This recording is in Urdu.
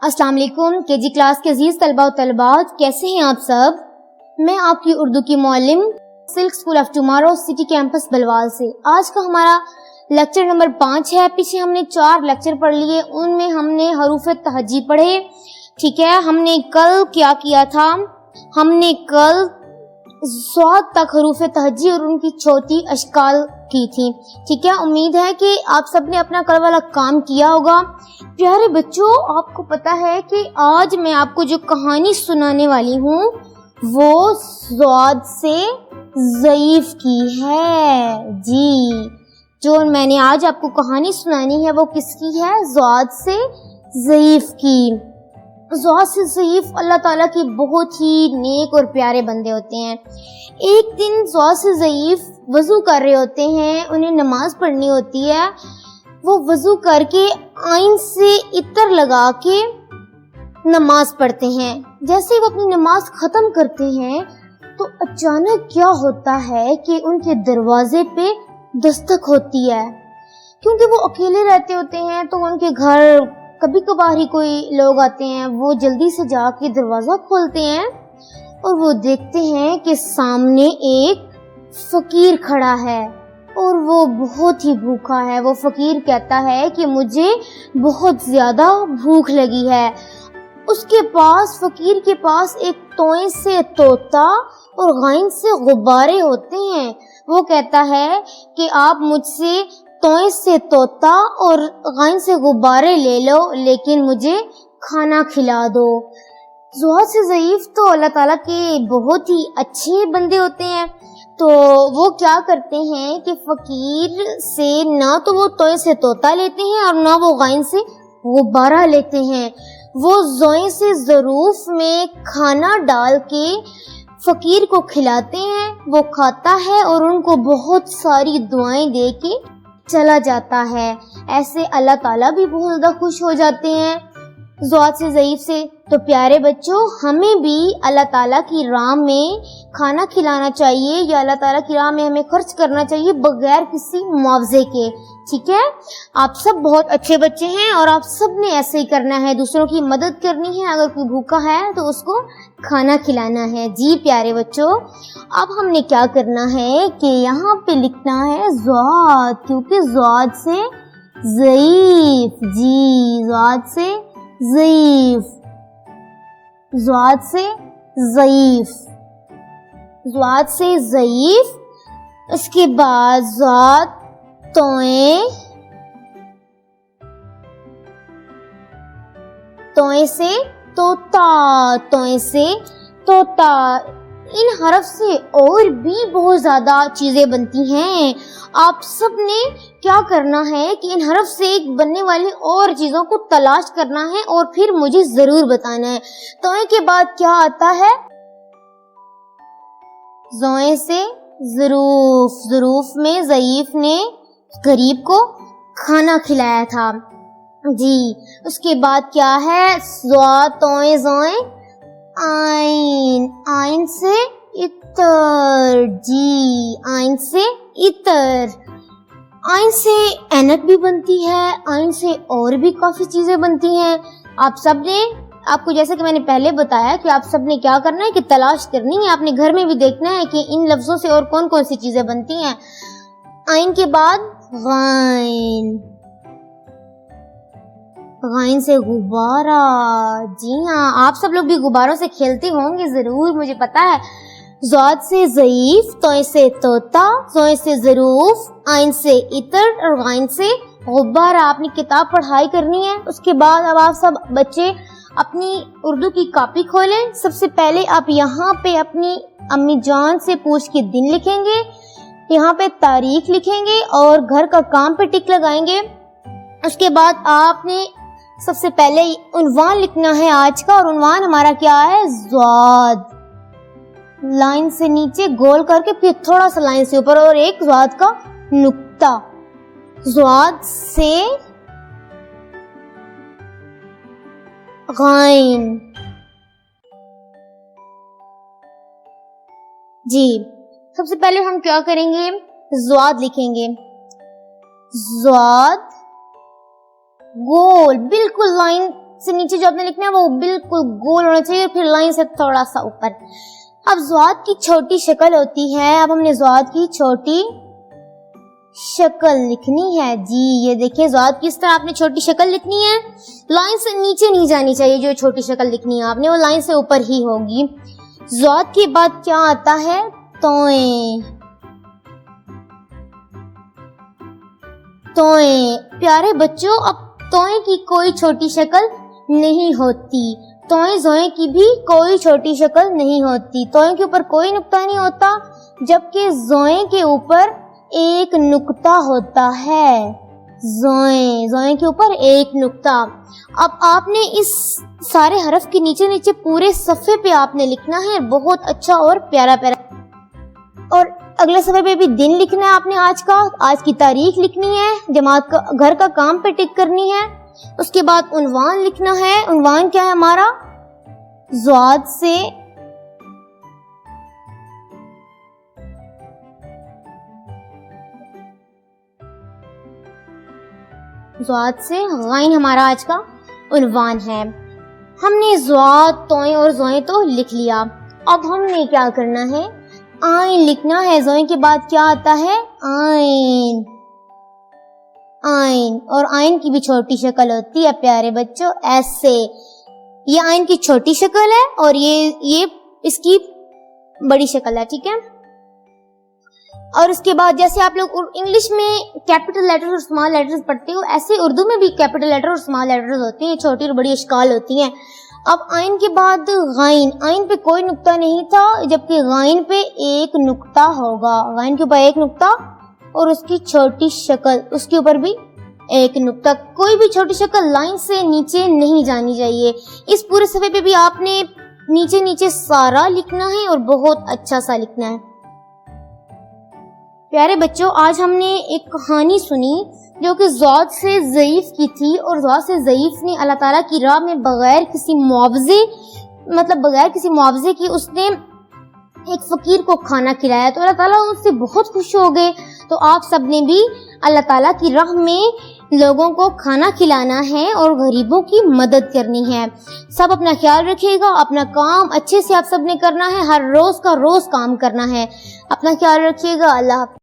السلام علیکم KG کلاس کے عزیز طلباء و طالبات، کیسے ہیں آپ سب؟ میں آپ کی اردو کی معلم Silk school of tomorrow city campus بلوال سے۔ آج کا ہمارا لیکچر نمبر 5 ہے۔ پیچھے ہم نے 4 لیکچر پڑھ لیے، ان میں ہم نے حروف تہجی پڑھے، ٹھیک ہے۔ ہم نے کل کیا کیا تھا؟ ہم نے کل صاد تک حروف تہجی اور ان کی چھوٹی اشکال کی تھی، ٹھیک ہے۔ امید ہے کہ آپ سب نے اپنا کل والا کام کیا ہوگا۔ پیارے بچوں، آپ کو پتا ہے کہ آج میں آپ کو جو کہانی سنانے والی ہوں وہ صاد سے ضعیف کی ہے۔ جی، جو میں نے آج آپ کو کہانی سنانی ہے وہ کس کی ہے؟ صاد سے ضعیف کی۔ صاد سے ضعیف اللہ تعالیٰ کی بہت ہی نیک اور پیارے بندے ہوتے ہیں۔ ایک دن صاد سے ضعیف وضو کر رہے ہوتے ہیں، انہیں نماز پڑھنی ہوتی ہے۔ وہ وضو کر کے آئین سے عطر لگا کے نماز پڑھتے ہیں۔ جیسے ہی وہ اپنی نماز ختم کرتے ہیں تو اچانک کیا ہوتا ہے کہ ان کے دروازے پہ دستک ہوتی ہے۔ کیونکہ وہ اکیلے رہتے ہوتے ہیں تو ان کے گھر کبھی کبھار ہی کوئی لوگ آتے ہیں، وہ جلدی سے جا کے دروازہ کھولتے ہیں اور وہ دیکھتے ہیں کہ سامنے ایک فقیر کھڑا ہے اور وہ بہت ہی بھوکا ہے۔ وہ فقیر کہتا ہے کہ مجھے بہت زیادہ بھوک لگی ہے۔ اس کے پاس، فقیر کے پاس ایک توئیں سے طوطا اور غائن سے غبارے ہوتے ہیں۔ وہ کہتا ہے کہ آپ مجھ سے توئیں سے طوطا اور غائن سے غبارے لے لو، لیکن مجھے کھانا کھلا دو۔ صاد سے ضعیف تو اللہ تعالیٰ کے بہت ہی اچھے بندے ہوتے ہیں، تو وہ کیا کرتے ہیں کہ فقیر سے نہ تو وہ توئیں سے طوطا لیتے ہیں اور نہ وہ غائن سے غبارہ لیتے ہیں۔ وہ زوئیں سے ظروف میں کھانا ڈال کے فقیر کو کھلاتے ہیں، وہ کھاتا ہے اور ان کو بہت ساری دعائیں دے کے چلا جاتا ہے۔ ایسے اللہ تعالیٰ بھی بہت زیادہ خوش ہو جاتے ہیں صاد سے ضعیف سے۔ تو پیارے بچوں، ہمیں بھی اللہ تعالیٰ کی راہ میں کھانا کھلانا چاہیے یا اللہ تعالیٰ کی راہ میں ہمیں خرچ کرنا چاہیے بغیر کسی معاوضے کے، ٹھیک ہے۔ آپ سب بہت اچھے بچے ہیں اور آپ سب نے ایسے ہی کرنا ہے، دوسروں کی مدد کرنی ہے، اگر کوئی بھوکا ہے تو اس کو کھانا کھلانا ہے۔ جی پیارے بچوں، اب ہم نے کیا کرنا ہے کہ یہاں پہ لکھنا ہے صاد، کیونکہ صاد سے ضعیف۔ جی، صاد سے ضعیف، صاد سے ضعیف، صاد سے ضعیف۔ اس کے بعد صاد توئیں، توئیں سے طوطا، توئیں سے طوطا۔ ان حرف سے اور بھی بہت زیادہ چیزیں بنتی ہیں۔ آپ سب نے کیا کرنا ہے کہ ان حرف سے بننے والی اور چیزوں کو تلاش کرنا ہے اور پھر مجھے ضرور بتانا ہے۔ توئیں کے بعد کیا آتا ہے؟ زوئیں سے ظروف، ظروف میں ضعیف نے غریب کو کھانا کھلایا تھا۔ جی، اس کے بعد کیا ہے؟ صاد توئیں زوئیں آئین، آئین سے عطر۔ جی، آئین سے عطر۔ آئین سے اینک بھی بنتی ہے، آئین سے اور بھی کافی چیزیں بنتی ہیں۔ آپ سب نے، آپ کو جیسے کہ میں نے پہلے بتایا کہ آپ سب نے کیا کرنا ہے کہ تلاش کرنی ہے، آپ نے گھر میں بھی دیکھنا ہے کہ ان لفظوں سے اور کون کون سی چیزیں بنتی ہیں۔ آئین کے بعد غائن، غائن سے غبارہ۔ جی ہاں، آپ سب لوگ بھی غباروں سے کھیلتے ہوں گے ضرور، مجھے پتا ہے۔ صاد سے ضعیف، توئیں سے طوطا، زوئیں سے ظروف، آئین سے عطر اور غائن سے غبارہ۔ آپ نے کتاب پڑھائی کرنی ہے۔ اس کے بعد اب آپ سب بچے اپنی اردو کی کاپی کھولیں۔ سب سے پہلے آپ یہاں پہ اپنی امی جان سے پوچھ کے دن لکھیں گے، یہاں پہ تاریخ لکھیں گے اور گھر کا کام پہ ٹک لگائیں گے۔ اس کے بعد آپ نے سب سے پہلے عنوان لکھنا ہے آج کا، اور عنوان ہمارا کیا ہے؟ صاد۔ لائن سے نیچے گول کر کے پھر تھوڑا سا لائن سے اوپر اور ایک صاد کا نقطہ۔ صاد سے غائن۔ جی، سب سے پہلے ہم کیا کریں گے؟ صاد لکھیں گے۔ صاد گول، بالکل لائن سے نیچے جو آپ نے لکھنا ہے وہ بالکل گول ہونا چاہیے, پھر لائن سے تھوڑا سا اوپر. اب ضاد کی چھوٹی شکل ہوتی ہے, اب ہم نے ضاد کی چھوٹی شکل لکھنی ہے. جی یہ دیکھیں ضاد کس طرح آپ نے چھوٹی شکل لکھنی ہے, لائن سے نیچے نہیں جانی چاہیے. جو چھوٹی شکل لکھنی ہے آپ نے وہ لائن سے اوپر ہی ہوگی. ضاد کے بعد کیا آتا ہے, توئیں. توئیں پیارے بچوں, اب توئیں کی کوئی چھوٹی شکل نہیں ہوتی. توئیں زوئیں کی بھی کوئی چھوٹی شکل نہیں ہوتی. توئیں کے اوپر کوئی نقطہ نہیں ہوتا, جبکہ زوئیں کے اوپر ایک نقطہ ہوتا ہے. زوئیں کے اوپر ایک نقطہ. اب آپ نے اس سارے حرف کے نیچے نیچے پورے صفحے پہ آپ نے لکھنا ہے بہت اچھا اور پیارا پیارا. اور اگلے صفحے پہ بھی دن لکھنا ہے آپ نے, آج کی تاریخ لکھنی ہے, جماعت کا گھر کا کام پہ ٹک کرنی ہے. اس کے بعد عنوان لکھنا ہے. عنوان کیا ہے ہمارا, ضاد سے غین ہمارا آج کا عنوان ہے. ہم نے ضاد, توئیں اور زوئیں تو لکھ لیا. اب ہم نے کیا کرنا ہے, آئین لکھنا ہے. زوئیں کے بعد کیا آتا ہے, آئین. آئین, اور آئین کی بھی چھوٹی شکل ہوتی ہے پیارے بچوں, ایسے. یہ آئین کی چھوٹی شکل ہے اور یہ اس کی بڑی شکل ہے, ٹھیک ہے. اور اس کے بعد جیسے آپ لوگ انگلش میں کیپٹل لیٹر اور اسمال لیٹرز پڑھتے ہو, ایسے اردو میں بھی کیپٹل لیٹر اور اسمال لیٹرز ہوتے ہیں, چھوٹی اور بڑی اشکال ہوتی ہیں. اب آئین کے بعد غین. آئین پہ کوئی نقطہ نہیں تھا, جبکہ غین پہ ایک نقطہ ہوگا. غین کے اوپر ایک نقطہ اور اس کی چھوٹی شکل, اس کے اوپر بھی ایک نقطہ. کوئی بھی چھوٹی شکل لائن سے نیچے نہیں جانی چاہیے. اس پورے صفحے پہ بھی آپ نے نیچے نیچے سارا لکھنا ہے اور بہت اچھا سا لکھنا ہے. پیارے بچوں, آج ہم نے ایک کہانی سنی جو کہ ضاد سے ضعیف کی تھی, اور ضاد سے ضعیف نے اللہ تعالیٰ کی راہ میں بغیر کسی معاوضے کی اس نے ایک فقیر کو کھانا کھلایا, تو اللہ تعالیٰ اس سے بہت خوش ہو گئے. تو آپ سب نے بھی اللہ تعالیٰ کی راہ میں لوگوں کو کھانا کھلانا ہے اور غریبوں کی مدد کرنی ہے. سب اپنا خیال رکھیے گا, اپنا کام اچھے سے آپ سب نے کرنا ہے, ہر روز کا روز کام کرنا ہے. اپنا خیال رکھیے گا. اللہ حافظ.